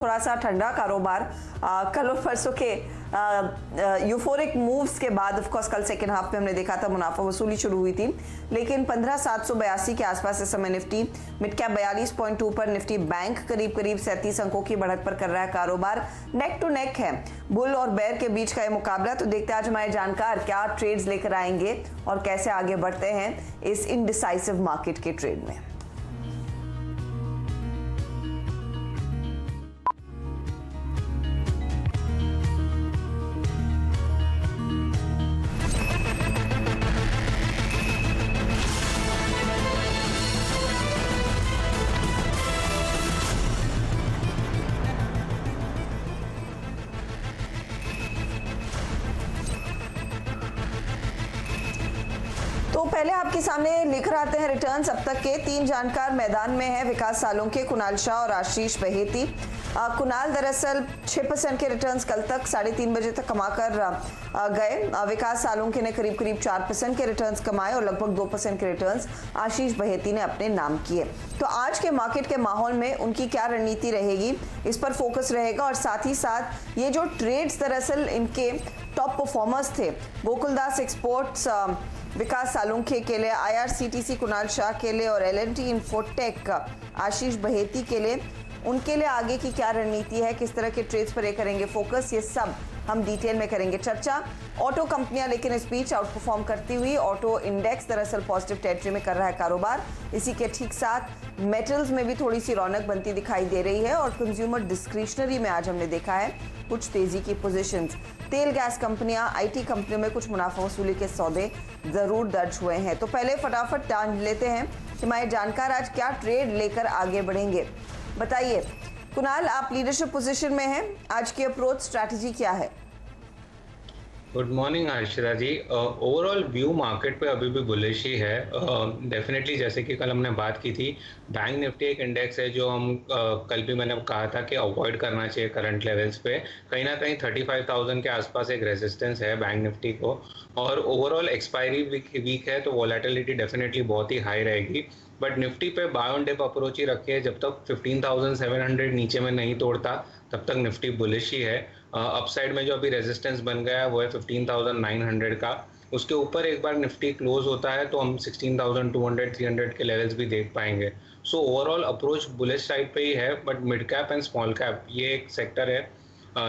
थोड़ा सा ठंडा कारोबार कल और परसों के यूफोरिक मूव्स के बाद ऑफ कोर्स कल सेकेंड हाफ में हमने देखा था मुनाफा वसूली शुरू हुई थी, लेकिन 15,782 के आसपास इस समय निफ्टी मिड कैप 42.2 पर, निफ्टी बैंक करीब 37 अंकों की बढ़त पर कर रहा है कारोबार। नेक टू नेक है बुल और बेयर के बीच का ये मुकाबला। तो देखते हैं आज हमारे जानकार क्या ट्रेड्स लेकर आएंगे और कैसे आगे बढ़ते हैं इस इनडिसाइसिव मार्केट के ट्रेड में। तो पहले आपके सामने लेकर आते हैं रिटर्न्स अब तक के। 3 जानकार मैदान में है, विकास सालुंखे, कुणाल शाह और आशीष बहेती। कुणाल दरअसल 6% के रिटर्न्स कल तक 3:30 बजे तक कमाकर गए। विकास सालुंखे ने करीब 4% के रिटर्न्स कमाए और लगभग 2% के रिटर्न्स आशीष बहेती ने अपने नाम किए। तो आज के मार्केट के माहौल में उनकी क्या रणनीति रहेगी, इस पर फोकस रहेगा। और साथ ही साथ ये जो ट्रेड्स दरअसल इनके टॉप परफॉर्मर्स थे, गोकुलदास एक्सपोर्ट्स विकास सालुंखे के लिए, IRCTC कुणाल शाह के लिए और L&T इन्फोटेक आशीष बहेती के लिए, उनके लिए आगे की क्या रणनीति है, किस तरह के ट्रेड्स पर ये करेंगे फोकस, ये सब हम डिटेल में करेंगे चर्चा। ऑटो कंपनियां लेकिन इस बीच आउट परफॉर्म करती हुई, ऑटो इंडेक्स दरअसल पॉजिटिव टेरिटरी में कर रहा है कारोबार। इसी के ठीक साथ मेटल्स में भी थोड़ी सी रौनक बनती दिखाई दे रही है और कंज्यूमर डिस्क्रिशनरी में आज हमने देखा है कुछ तेजी की पोजीशंस। तेल गैस कंपनियां, IT कंपनियों में कुछ मुनाफा वसूली के सौदे जरूर दर्ज हुए हैं। तो पहले फटाफट जान लेते हैं कि हमारे जानकार आज क्या ट्रेड लेकर आगे बढ़ेंगे। बताइए कुणाल, आप लीडरशिप पोजीशन में हैं, आज की अप्रोच स्ट्रैटेजी क्या है? गुड मॉर्निंग हर्षिता जी। ओवरऑल व्यू मार्केट पे अभी भी बुलिश ही है। डेफिनेटली जैसे कि कल हमने बात की थी, बैंक निफ्टी एक इंडेक्स है जो हम कल भी मैंने कहा था कि अवॉइड करना चाहिए करंट लेवल्स पे। कहीं ना कहीं 35,000 के आसपास एक रेजिस्टेंस है बैंक निफ्टी को, और ओवरऑल एक्सपायरी वीक है तो वॉलेटिलिटी डेफिनेटली बहुत ही हाई रहेगी। बट निफ्टी पे बाय ऑन डिप अप्रोच ही रखिए, जब तक 15,700 नीचे में नहीं तोड़ता तब तक निफ्टी बुलिश ही है। अपसाइड में जो अभी रेजिस्टेंस बन गया है वो है 15,900 का। उसके ऊपर एक बार निफ्टी क्लोज होता है तो हम 16,200 300 के लेवल्स भी देख पाएंगे। So overall approach bullish side पे ही है, but mid cap and small cap ये एक सेक्टर है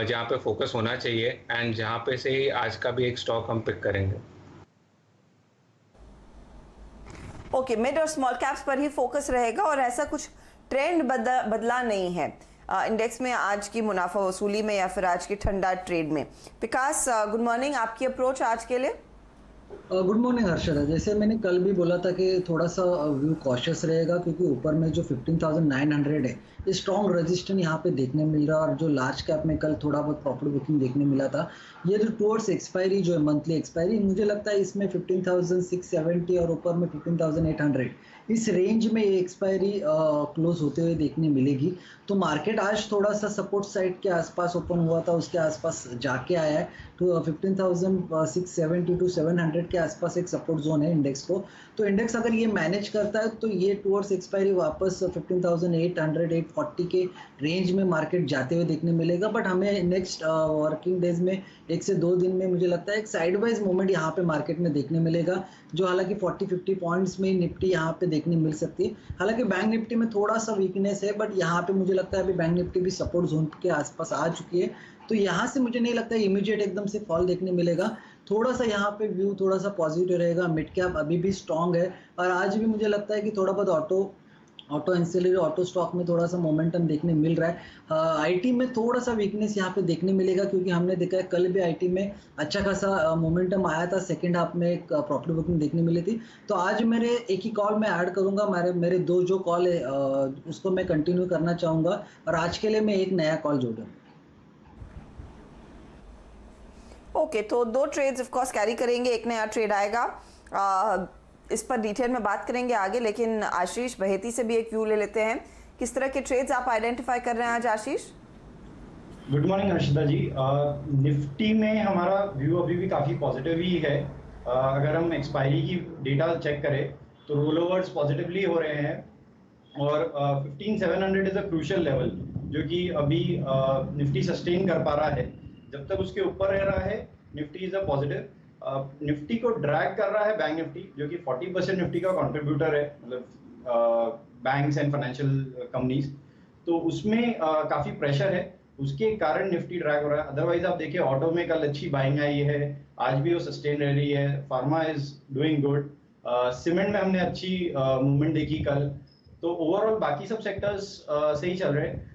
जहाँ पे फोकस होना चाहिए एंड जहाँ पे से ही आज का भी एक स्टॉक हम पिक करेंगे। ओके, मिड और स्मॉल कैप्स पर ही फोकस रहेगा और ऐसा कुछ ट्रेंड बदला नहीं है इंडेक्स में आज की मुनाफा वसूली में या फिर आज की ठंडा ट्रेड में। विकास, गुड मॉर्निंग, आपकी अप्रोच आज के लिए? Good morning Harshada. जैसे मैंने कल भी बोला था कि थोड़ा सा व्यू कॉशियस रहेगा, क्योंकि ऊपर में जो 15,900 है ये स्ट्रॉन्ग रेजिस्टेंस यहाँ पे देखने मिल रहा है। और जो लार्ज कैप में कल थोड़ा बहुत प्रॉफिट बुकिंग देखने मिला था, ये जो टुवर्ड्स एक्सपायरी जो है मंथली एक्सपायरी, मुझे लगता है इसमें 15,670 और ऊपर में 15,800 इस रेंज में ये एक्सपायरी क्लोज होते हुए देखने मिलेगी। तो मार्केट आज थोड़ा सा सपोर्ट साइड के आसपास ओपन हुआ था, उसके आसपास जाके आया है। तो 15,670 टू 700 के आसपास एक सपोर्ट जोन है इंडेक्स को। तो इंडेक्स अगर ये मैनेज करता है तो ये टुवर्ड्स एक्सपायरी वापस 15,800 840 के रेंज में मार्केट जाते हुए देखने मिलेगा। बट हमें नेक्स्ट वर्किंग डेज में 1 से 2 दिन में मुझे लगता है एक साइडवाइज मूवमेंट यहाँ पे मार्केट में देखने मिलेगा, जो हालांकि 40-50 पॉइंट्स में निफ्टी यहाँ पे देखने मिल सकती है। हालांकि बैंक निफ्टी में थोड़ा सा वीकनेस है, बट यहाँ पे मुझे लगता है अभी बैंक निफ्टी भी सपोर्ट जोन के आसपास आ चुकी है। तो यहाँ से मुझे नहीं लगता है इमीडिएट एकदम से फॉल देखने मिलेगा। थोड़ा सा यहाँ पे व्यू थोड़ा सा पॉजिटिव रहेगा। मिड कैप अभी भी स्ट्रांग है और आज भी मुझे लगता है कि थोड़ा बहुत ऑटो एंसिलरी ऑटो स्टॉक में थोड़ा सा मोमेंटम देखने मिल रहा है। IT में थोड़ा सा वीकनेस यहाँ पे देखने मिलेगा, क्योंकि हमने देखा है कल भी IT में अच्छा खासा मोमेंटम आया था, सेकंड हाफ में एक प्रॉफिट बुकिंग देखने मिली थी। तो आज मेरे एक ही कॉल में ऐड करूंगा, मेरे 2 जो कॉल है उसको मैं कंटिन्यू करना चाहूँगा और आज के लिए मैं एक नया कॉल जोड़ूंगा। ओके, तो 2 ट्रेड्स ऑफ कोर्स कैरी करेंगे, एक नया ट्रेड आएगा। इस पर डिटेल में बात करेंगे आगे, लेकिन आशीष बहेती से भी एक व्यू ले लेते हैं। किस तरह के ट्रेड्स आप आइडेंटिफाई कर रहे हैं आज आशीष? गुड मॉर्निंग हर्षिता जी। निफ्टी में हमारा व्यू अभी भी काफ़ी पॉजिटिव ही है। अगर हम एक्सपायरी की डेटा चेक करें तो रोल ओवर्स पॉजिटिवली हो रहे हैं और 15,700 इज अ क्रूशियल लेवल। जो कि अभी निफ्टी सस्टेन कर पा रहा है। जब तक उसके ऊपर रह रहा है Nifty is a positive. Nifty को ड्रैग कर रहा है बैंक निफ्टी, जो कि 40% निफ्टी का कंट्रीब्यूटर है, मतलब बैंक्स एंड फाइनेंशियल कंपनीज, तो उसमें काफी प्रेशर है, उसके कारण निफ्टी ड्रैग हो रहा है। अदरवाइज आप देखिए ऑटो में कल अच्छी बाइंग आई है, आज भी वो सस्टेन रह रही है। Pharma is doing good, cement में हमने अच्छी मूवमेंट देखी कल। तो ओवरऑल बाकी सब सेक्टर्स सही चल रहे हैं।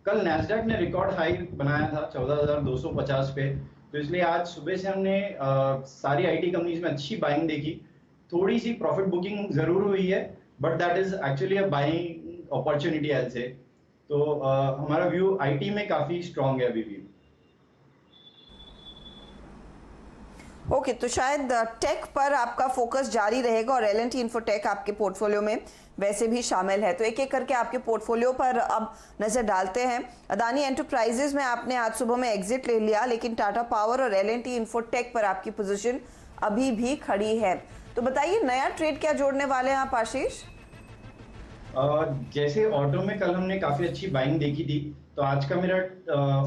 कल नैस्डैक ने रिकॉर्ड हाई बनाया था 14,250 पे, तो इसलिए आज सुबह से हमने सारी आईटी कंपनीज में अच्छी बाइंग देखी। थोड़ी सी प्रॉफिट बुकिंग जरूर हुई है, but that is actually a buying opportunity I say. तो हमारा व्यू आईटी में काफी स्ट्रांग है अभी भी। ओके, तो शायद टेक पर आपका फोकस जारी रहेगा और एल&टी इन्फोटेक आपके पोर्टफोलियो में वैसे भी शामिल है। तो एक एक करके आपके पोर्टफोलियो पर अब नजर डालते हैं। अदानी एंटरप्राइजेज में आपने आज सुबह में एग्जिट ले लिया, लेकिन टाटा पावर और एल&टी इन्फोटेक पर आपकी पोजीशन अभी भी खड़ी है। तो बताइए नया ट्रेड क्या जोड़ने वाले हैं आप आशीष? जैसे ऑटो में कल हमने काफी अच्छी बाइंग देखी थी, तो आज का मेरा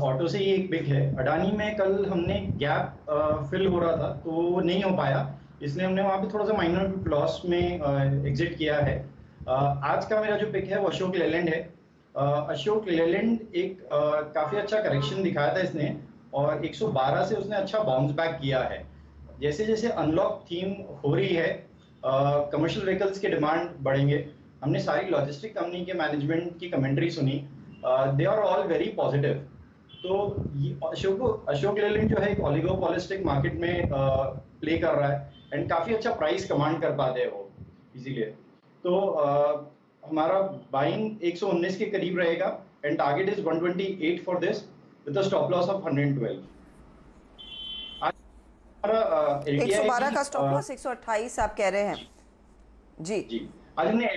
ऑटो से ही एक पिक है। अडानी में कल हमने गैप फिल हो रहा था तो वो नहीं हो पाया, इसलिए हमने वहाँ पे थोड़ा सा माइनर लॉस में एग्जिट किया है। आज का मेरा जो पिक है वो अशोक लेलैंड है। अशोक लेलैंड एक काफी अच्छा करेक्शन दिखाया था इसने, और 112 से उसने अच्छा बाउंस बैक किया है। जैसे जैसे अनलॉक थीम हो रही है, कमर्शियल व्हीकल्स के डिमांड बढ़ेंगे। हमने सारी लॉजिस्टिक कंपनी के मैनेजमेंट की कमेंट्री सुनी, they are all very positive. तो अशोक लेलैंड जो है एक ओलिगोपॉलिस्टिक मार्केट में प्ले कर रहा है एंड काफी अच्छा प्राइस कमांड कर पाते हैं वो इसीलिए। तो हमारा बाइंग 119 के करीब रहेगा and target is 128 for this with a stop loss of 112। 112 का स्टॉप लॉस 128 आप कह रहे हैं? जी आज हमने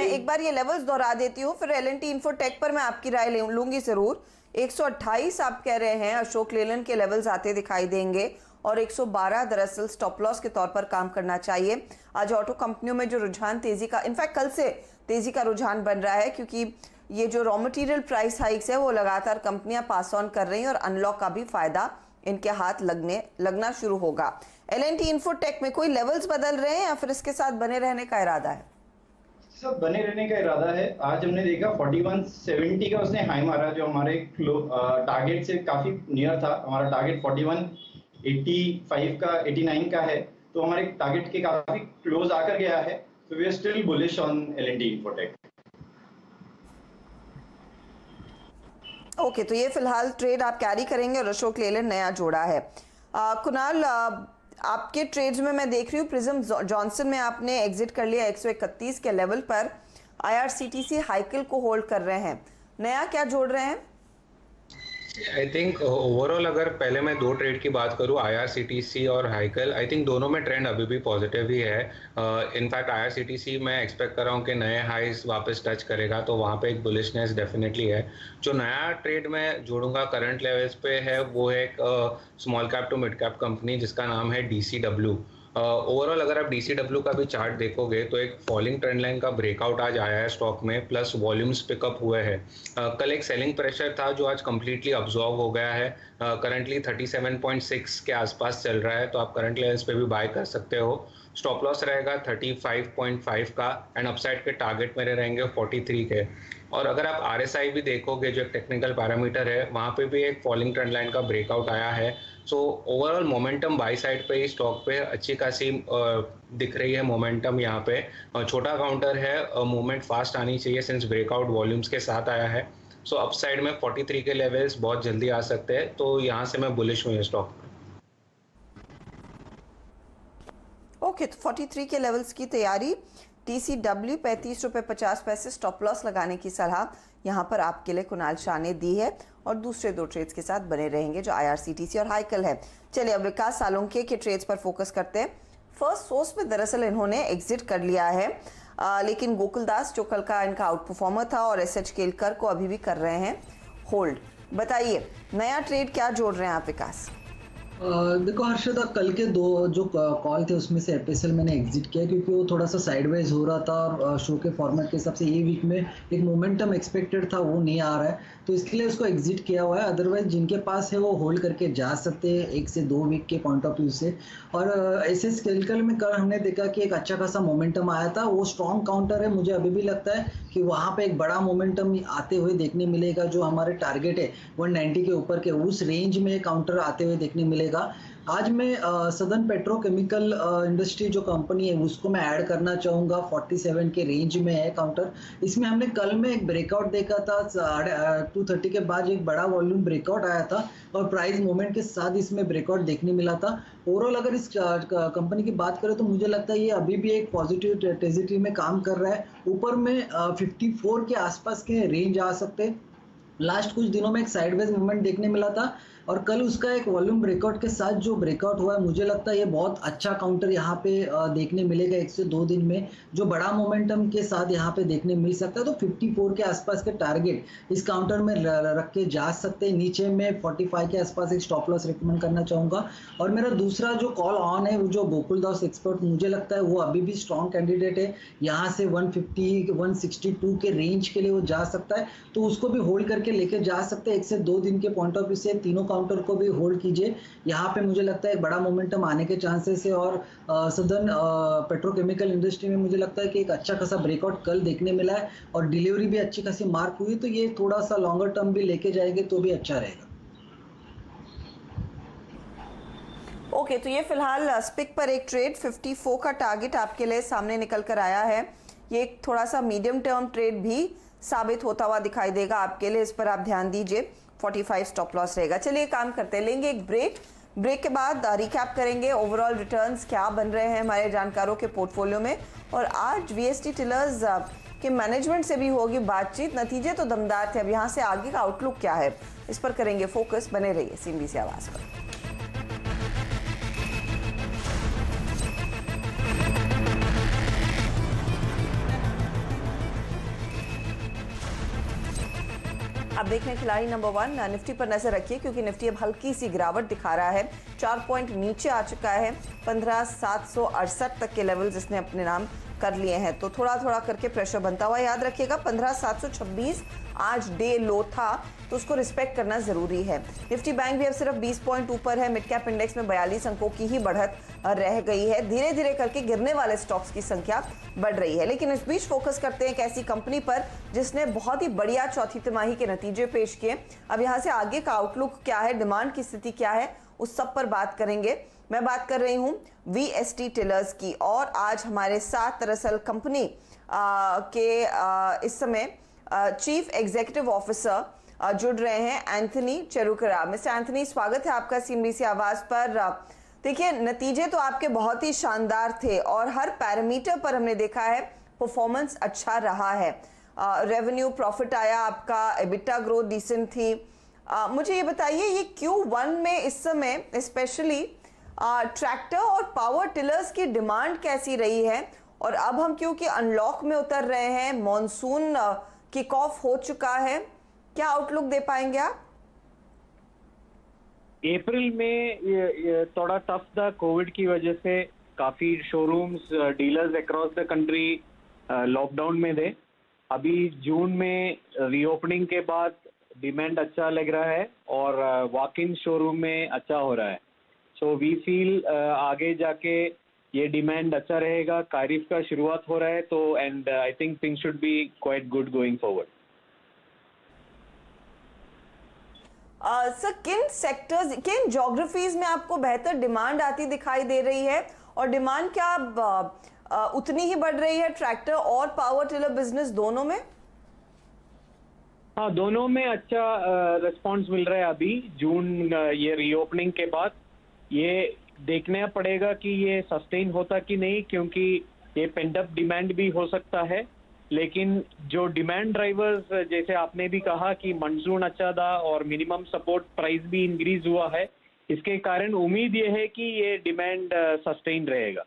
एक बार ये लेवल्स दोहरा देती हूँ, फिर एल&टी इन्फोटेक पर मैं आपकी राय लूंगी जरूर। 128 आप कह रहे हैं अशोक लेलैंड के लेवल्स आते दिखाई देंगे, और 112 दरअसल स्टॉप लॉस के तौर पर काम करना चाहिए। आज ऑटो कंपनियों में जो रुझान तेजी का, इनफैक्ट कल से तेजी का रुझान बन रहा है, क्योंकि ये जो रॉ मटेरियल प्राइस हाइक्स है वो लगातार कंपनियां पास ऑन कर रही हैं और अनलॉक का भी फायदा इनके हाथ लगना शुरू होगा। एल&टी इन्फोटेक में कोई लेवल्स बदल रहे हैं या फिर इसके साथ बने रहने का इरादा है? सब बने रहने का इरादा है। आज हमने देखा 4170 का उसने हाई मारा, जो हमारे टारगेट से काफी नियर था। हमारा टारगेट 4185 का 89 का है, तो हमारे टारगेट के काफी क्लोज आकर गया है। तो we are still bullish on L&T Infotech. Okay, तो ये फिलहाल ट्रेड आप कैरी करेंगे और अशोक लेलैंड नया जोड़ा है। कुणाल, आपके ट्रेड्स में मैं देख रही हूँ प्रिज्म जॉनसन में आपने एग्जिट कर लिया 131 के लेवल पर। आईआरसीटीसी हाइकल को होल्ड कर रहे हैं, नया क्या जोड़ रहे हैं? आई थिंक ओवरऑल अगर पहले मैं दो ट्रेड की बात करूं, आईआरसीटीसी और हाइकल, आई थिंक दोनों में ट्रेंड अभी भी पॉजिटिव ही है। इनफैक्ट आईआरसीटीसी मैं एक्सपेक्ट कर रहा हूं कि नए हाइस वापस टच करेगा, तो वहां पे एक बुलिशनेस डेफिनेटली है। जो नया ट्रेड मैं जोड़ूंगा करंट लेवल्स पे है वो है एक small cap to mid cap company जिसका नाम है डीसीडब्ल्यू। ओवरऑल अगर आप डीसीडब्ल्यू का भी चार्ट देखोगे तो एक फॉलिंग ट्रेंड लाइन का ब्रेकआउट आज आया है स्टॉक में, प्लस वॉल्यूम्स पिकअप हुए हैं। कल एक सेलिंग प्रेशर था जो आज कंप्लीटली अब्जॉर्व हो गया है। करंटली 37.6 के आसपास चल रहा है, तो आप करंट लेवल्स पे भी बाय कर सकते हो। स्टॉप लॉस रहेगा 35.5 का एंड अपसाइड के टारगेट मेरे रहेंगे 43 के। और अगर आप आरएसआई भी देखोगे जो एक टेक्निकल पैरामीटर है, वहाँ पे भी एक फॉलिंग ट्रेंड लाइन का ब्रेकआउट आया है। So overall momentum by side पे ही स्टॉक पे अच्छी खासी दिख रही है मोमेंटम। यहाँ पे छोटा काउंटर है, मूवमेंट फास्ट आनी चाहिए सिंस ब्रेकआउट वॉल्यूम्स के साथ आया है। सो अपसाइड में 43 के लेवल्स बहुत जल्दी आ सकते हैं, तो यहाँ से मैं बुलिश हूँ स्टॉक पे। ओके, तो 43 के लेवल्स की तैयारी। टीसीडब्ल्यू 35 रुपये 50 पैसे स्टॉप लॉस लगाने की सलाह यहाँ पर आपके लिए कुणाल शाह ने दी है, और दूसरे दो ट्रेड्स के साथ बने रहेंगे जो आईआरसीटीसी और हाइकल है। चलिए अब विकास सालुंके के ट्रेड्स पर फोकस करते हैं। फर्स्ट सोर्स में दरअसल इन्होंने एग्जिट कर लिया है, लेकिन गोकुलदास जो कल का इनका आउट परफॉर्मर था और एसएच केलकर को अभी भी कर रहे हैं होल्ड। बताइए नया ट्रेड क्या जोड़ रहे हैं आप विकास? देखो हर्षदा, कल के दो जो कॉल थे उसमें से एफएसएल मैंने एग्जिट किया क्योंकि वो थोड़ा सा साइडवेज हो रहा था और शो के फॉर्मेट के हिसाब से ये वीक में एक मोमेंटम एक्सपेक्टेड था, वो नहीं आ रहा है, तो इसके लिए उसको एग्जिट किया हुआ है। अदरवाइज जिनके पास है वो होल्ड करके जा सकते हैं 1 से 2 वीक के पॉइंट ऑफ व्यू से। और ऐसे स्केल में कल हमने देखा कि एक अच्छा खासा मोमेंटम आया था, वो स्ट्रॉन्ग काउंटर है। मुझे अभी भी लगता है कि वहाँ पे एक बड़ा मोमेंटम आते हुए देखने मिलेगा। जो हमारे टारगेट है 190 के ऊपर के, उस रेंज में काउंटर आते हुए देखने मिलेगा। आज मैं सदर्न पेट्रोकेमिकल इंडस्ट्री जो कंपनी है उसको मैं ऐड करना चाहूँगा। 47 के रेंज में है काउंटर। इसमें हमने कल में एक ब्रेकआउट देखा था 230 के बाद, एक बड़ा वॉल्यूम ब्रेकआउट आया था और प्राइस मूवमेंट के साथ इसमें ब्रेकआउट देखने मिला था। ओवरऑल अगर इस कंपनी की बात करें तो मुझे लगता है ये अभी भी एक पॉजिटिव ट्रेजेक्टरी में काम कर रहा है। ऊपर में 54 के आसपास के रेंज आ सकते हैं। लास्ट कुछ दिनों में एक साइडवेज मूवमेंट देखने मिला था और कल उसका एक वॉल्यूम ब्रेकआउट के साथ जो ब्रेकआउट हुआ है, मुझे लगता है ये बहुत अच्छा काउंटर यहाँ पे देखने मिलेगा 1 से 2 दिन में, जो बड़ा मोमेंटम के साथ यहाँ पे देखने मिल सकता है। तो 54 के आसपास के टारगेट इस काउंटर में रख के जा सकते हैं। नीचे में 45 के आसपास एक स्टॉप लॉस रिकमेंड करना चाहूँगा। और मेरा दूसरा जो कॉल ऑन है वो जो गोकुल दास एक्सपर्ट, मुझे लगता है वो अभी भी स्ट्रॉन्ग कैंडिडेट है। यहाँ से 150 162 के रेंज के लिए वो जा सकता है, तो उसको भी होल्ड करके लेके जा सकते हैं। 1 से 2 दिन के पॉइंट ऑफ व्यू से तीनों काउंटर को भी होल्ड कीजिए। यहाँ पे मुझे लगता है एक बड़ा मोमेंटम आने के चांसेस है। और सदर्न पेट्रोकेमिकल इंडस्ट्री में मुझे लगता है कि एक अच्छा खासा ब्रेकआउट कल देखने मिला है और डिलीवरी भी अच्छी खासी मार्क हुई, तो ये थोड़ा सा लॉन्गर टर्म भी लेके जाएंगे तो भी अच्छा रहेगा। ओके, तो ये फिलहाल स्पिक पर एक ट्रेड 54 का टारगेट आपके लिए सामने निकल कर आया है। ये एक थोड़ा सा मीडियम टर्म ट्रेड भी साबित होता हुआ दिखाई देगा आपके लिए, इस पर आप ध्यान दीजिए। 45 स्टॉप लॉस रहेगा। चलिए काम करते हैं, लेंगे एक ब्रेक के बाद रिकैप करेंगे ओवरऑल रिटर्न्स क्या बन रहे हैं हमारे जानकारों के पोर्टफोलियो में। और आज वीएसटी टिलर्स के मैनेजमेंट से भी होगी बातचीत। नतीजे तो दमदार थे, अब यहाँ से आगे का आउटलुक क्या है इस पर करेंगे फोकस। बने रहिए CNBC आवाज़ पर। अब देख रहे हैं खिलाड़ी नंबर 1 निफ्टी पर नजर रखिए, क्योंकि निफ्टी अब हल्की सी गिरावट दिखा रहा है। 4 पॉइंट नीचे आ चुका है। 15,768 तक के लेवल्स इसने अपने नाम कर लिए हैं, तो थोड़ा थोड़ा करके प्रेशर बनता हुआ। याद रखिएगा 15,726 आज डे लो था, तो उसको रिस्पेक्ट करना जरूरी है। निफ्टी बैंक भी अब सिर्फ 20 पॉइंट ऊपर है। मिड कैप इंडेक्स में 42 अंकों की ही बढ़त रह गई है। धीरे धीरे करके गिरने वाले स्टॉक्स की संख्या बढ़ रही है। लेकिन इस बीच फोकस करते हैं एक ऐसी कंपनी पर जिसने बहुत ही बढ़िया चौथी तिमाही के नतीजे पेश किए। अब यहाँ से आगे का आउटलुक क्या है, डिमांड की स्थिति क्या है, उस सब पर बात करेंगे। मैं बात कर रही हूँ वीएसटी टिलर्स की, और आज हमारे साथ दरअसल कंपनी के इस समय चीफ एग्जीक्यूटिव ऑफिसर जुड़ रहे हैं, एंथनी चेरुकरा। मिस्टर एंथनी, स्वागत है आपका CNBC आवाज पर। देखिए, नतीजे तो आपके बहुत ही शानदार थे और हर पैरामीटर पर हमने देखा है परफॉर्मेंस अच्छा रहा है। रेवेन्यू प्रॉफिट आया आपका, एबिटा ग्रोथ डिसेंट थी। मुझे ये बताइए, ये Q1 में इस समय स्पेशली ट्रैक्टर और पावर टिलर्स की डिमांड कैसी रही है? और अब हम क्योंकि अनलॉक में उतर रहे हैं, मॉनसून किक ऑफ हो चुका है, क्या आउटलुक दे पाएंगे आप? अप्रैल में ये थोड़ा टफ था कोविड की वजह से। काफ़ी showrooms, dealers across the country lockdown में थे। अभी जून में रीओपनिंग के बाद डिमांड अच्छा लग रहा है और वॉक इन शोरूम में अच्छा हो रहा है। सो वी फील आगे जाके ये डिमांड अच्छा रहेगा। खरीफ का शुरुआत हो रहा है, तो and I think things should be quite good going forward. Sir, किन सेक्टर्स, किन ज्योग्राफीज में आपको बेहतर डिमांड आती दिखाई दे रही है? और डिमांड क्या उतनी ही बढ़ रही है ट्रैक्टर और पावर टिलर बिजनेस दोनों में? हाँ, दोनों में अच्छा रिस्पांस मिल रहा है। अभी जून ये रीओपनिंग के बाद ये देखना पड़ेगा कि ये सस्टेन होता कि नहीं, क्योंकि ये पेंट अप डिमांड भी हो सकता है। लेकिन जो डिमांड ड्राइवर्स, जैसे आपने भी कहा कि मानसून अच्छा था और मिनिमम सपोर्ट प्राइस भी इंक्रीज हुआ है, इसके कारण उम्मीद ये है कि ये डिमांड सस्टेन रहेगा।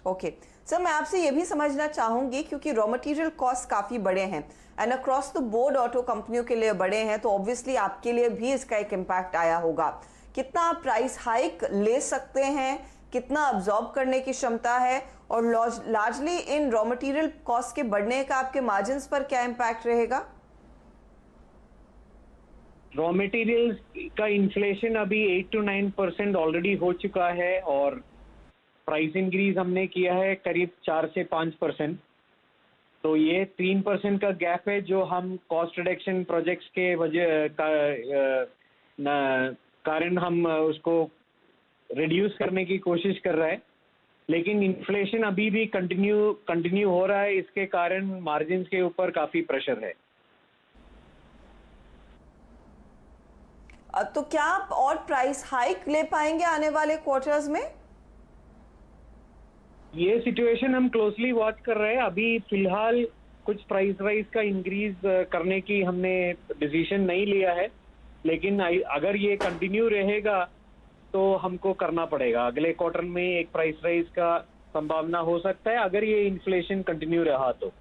ओके, सर मैं आपसे ये भी समझना चाहूंगी क्योंकि रॉ मटेरियल कॉस्ट काफी बड़े हैं and across the board auto कंपनियों के लिए बड़े हैं, तो ऑब्वियसली आपके लिए भी इसका एक इम्पैक्ट आया होगा। कितना आप प्राइस हाइक ले सकते हैं, कितना अब्जॉर्ब करने की क्षमता है, और लार्जली इन रॉ मटेरियल कॉस्ट के बढ़ने का आपके मार्जिन्स पर क्या इम्पैक्ट रहेगा? रॉ मटेरियल्स का इन्फ्लेशन अभी 8 to 9% ऑलरेडी हो चुका है और प्राइस इंक्रीज हमने किया है करीब 4 से 5%। तो ये 3% का गैप है जो हम कॉस्ट रिडक्शन प्रोजेक्ट्स के कारण हम उसको रिड्यूस करने की कोशिश कर रहे हैं, लेकिन इन्फ्लेशन अभी भी कंटिन्यू हो रहा है, इसके कारण मार्जिन्स के ऊपर काफी प्रेशर है। तो क्या आप और प्राइस हाइक ले पाएंगे आने वाले क्वार्टर्स में? ये सिचुएशन हम क्लोजली वॉच कर रहे हैं। अभी फिलहाल कुछ प्राइस राइज का इंक्रीज करने की हमने डिसीजन नहीं लिया है, लेकिन अगर ये कंटिन्यू रहेगा तो हमको करना पड़ेगा। अगले क्वार्टर में एक प्राइस राइज का संभावना हो सकता है अगर ये इन्फ्लेशन कंटिन्यू रहा तो।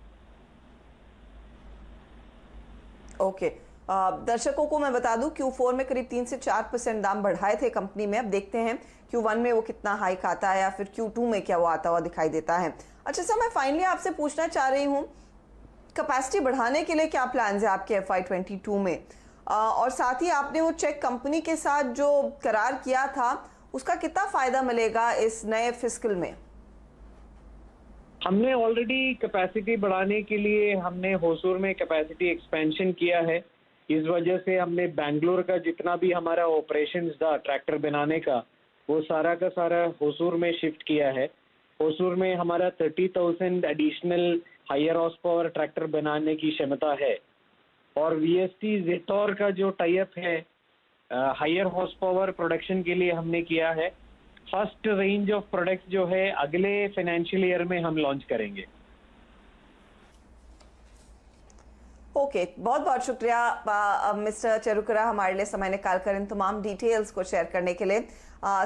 ओके दर्शकों को मैं बता दूं Q4 में करीब 3 से 4% दाम बढ़ाए थे कंपनी में। अब देखते हैं Q1 में वो कितना हाइक आता है या फिर Q2 में क्या वो आता हुआ दिखाई देता है। अच्छा सर, मैं फाइनली आपसे पूछना चाह रही हूँ, कैपेसिटी बढ़ाने के लिए क्या प्लान्स है आपके FY22 में, और साथ ही आपने वो चेक कंपनी के साथ जो करार किया था उसका कितना फायदा मिलेगा इस नए फिस्कल में? हमने ऑलरेडी कैपेसिटी बढ़ाने के लिए हमने होसूर में कैपेसिटी एक्सपेंशन किया है। इस वजह से हमने बेंगलोर का जितना भी हमारा ऑपरेशंस था ट्रैक्टर बनाने का, वो सारा का सारा होसूर में शिफ्ट किया है। होसूर में हमारा 30,000 additional higher horse power tractor बनाने की क्षमता है, और VST जेटोर का जो टाई अप है हायर हॉर्स पावर प्रोडक्शन के लिए हमने किया है। फर्स्ट रेंज ऑफ प्रोडक्ट्स जो है अगले फाइनेंशियल ईयर में हम लॉन्च करेंगे। ओके बहुत बहुत शुक्रिया मिस्टर चेरुकरा, हमारे लिए समय निकाल कर इन तमाम डिटेल्स को शेयर करने के लिए।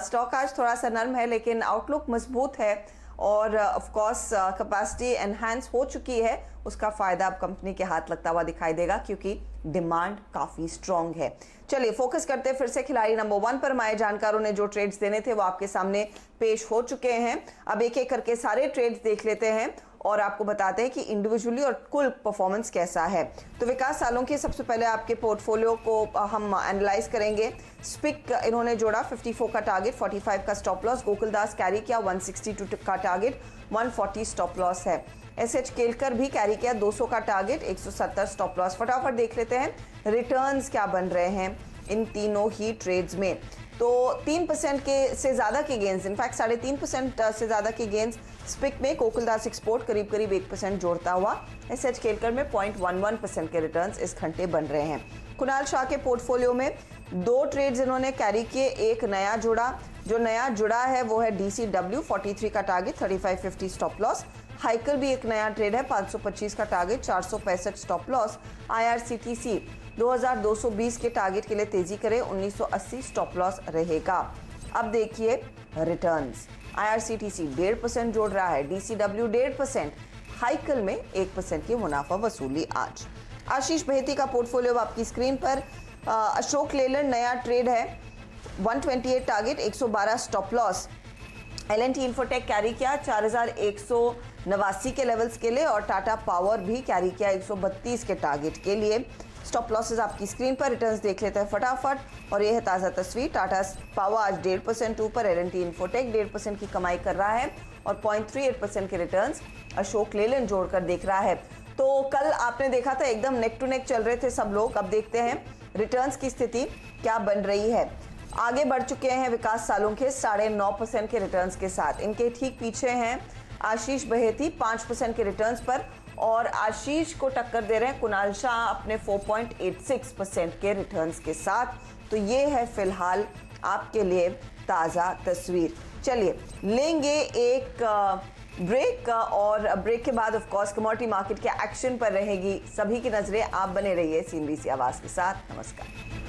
स्टॉक आज थोड़ा सा नर्म है लेकिन आउटलुक मजबूत है, और ऑफ कोर्स कैपेसिटी एनहांस हो चुकी है, उसका फायदा अब कंपनी के हाथ लगता हुआ दिखाई देगा क्योंकि डिमांड काफी स्ट्रांग है। चलिए फोकस करते हैं फिर से खिलाड़ी नंबर 1 पर। हमारे जानकारों ने जो ट्रेड्स देने थे वो आपके सामने पेश हो चुके हैं। अब एक एक करके सारे ट्रेड्स देख लेते हैं और आपको बताते हैं कि इंडिविजुअली और कुल परफॉर्मेंस कैसा है। तो विकास सालों के सबसे पहले आपके पोर्टफोलियो को हम एनालाइज करेंगे। स्पिक इन्होंने जोड़ा 54 का टारगेट, 45 का स्टॉप लॉस। गोकुलदास कैरी किया 162 का टारगेट, 140 स्टॉप लॉस है। SH केलकर भी कैरी किया 200 का टारगेट, 170 स्टॉप लॉस। फटाफट देख लेते हैं रिटर्न्स क्या बन रहे हैं इन तीनों ही ट्रेड्स में। तो 3% के से ज़्यादा के गेंस, इनफैक्ट 3.5% से ज़्यादा के गेंस स्पिक में। गोकुलदास एक्सपोर्ट करीब 1% जोड़ता हुआ। SH केलकर में 0.11% के रिटर्न्स इस घंटे बन रहे हैं। कुणाल शाह के पोर्टफोलियो में 2 ट्रेड्स इन्होंने कैरी किए, एक नया जुड़ा। जो नया जुड़ा है वो है DCW 43 का टारगेट, 3550 स्टॉप लॉस। हाइकर भी एक नया ट्रेड है, 525 का टारगेट, 465 स्टॉप लॉस। IRCTC 2220 के टारगेट के लिए तेजी करे, 1980 स्टॉप लॉस रहेगा। अब देखिए रिटर्न्स। IRCTC 1.5% जोड़ रहा है, DCW 1.5%, हाइकल में 1% की मुनाफा वसूली आज। आशीष बहेती का पोर्टफोलियो आपकी स्क्रीन पर। अशोक लेलैंड नया ट्रेड है, 128 target, 112 stop loss. L&T infotech carry किया 4189 के लेवल्स के लिए, और टाटा पावर भी कैरी किया 132 के टारगेट के लिए। स्टॉप लॉसेस आपकी स्क्रीन पर। रिटर्न्स देख लेते हैं फटाफट, और ये है ताज़ा तस्वीर। टाटा पावर आज 1.5% ऊपर, L&T इन्फोटेक 1.5% की कमाई कर रहा है, और 0.38% के रिटर्न्स अशोक लेलैंड जोड़कर देख रहा है। तो कल आपने देखा था एकदम नेक टू नेक चल रहे थे सब लोग। अब देखते हैं रिटर्न्स की स्थिति क्या बन रही है। आगे बढ़ चुके हैं विकास सालों के 9.5% के रिटर्न्स के साथ। इनके ठीक पीछे हैं आशीष बहेती 5% के रिटर्न्स पर, और आशीष को टक्कर दे रहे हैं कुणाल शाह अपने 4.86% के रिटर्न्स के साथ। तो ये है फिलहाल आपके लिए ताज़ा तस्वीर। चलिए लेंगे एक ब्रेक, और ब्रेक के बाद ऑफ कोर्स कमोडिटी मार्केट के एक्शन पर रहेगी सभी की नजरें। आप बने रहिए CNBC आवाज के साथ। नमस्कार।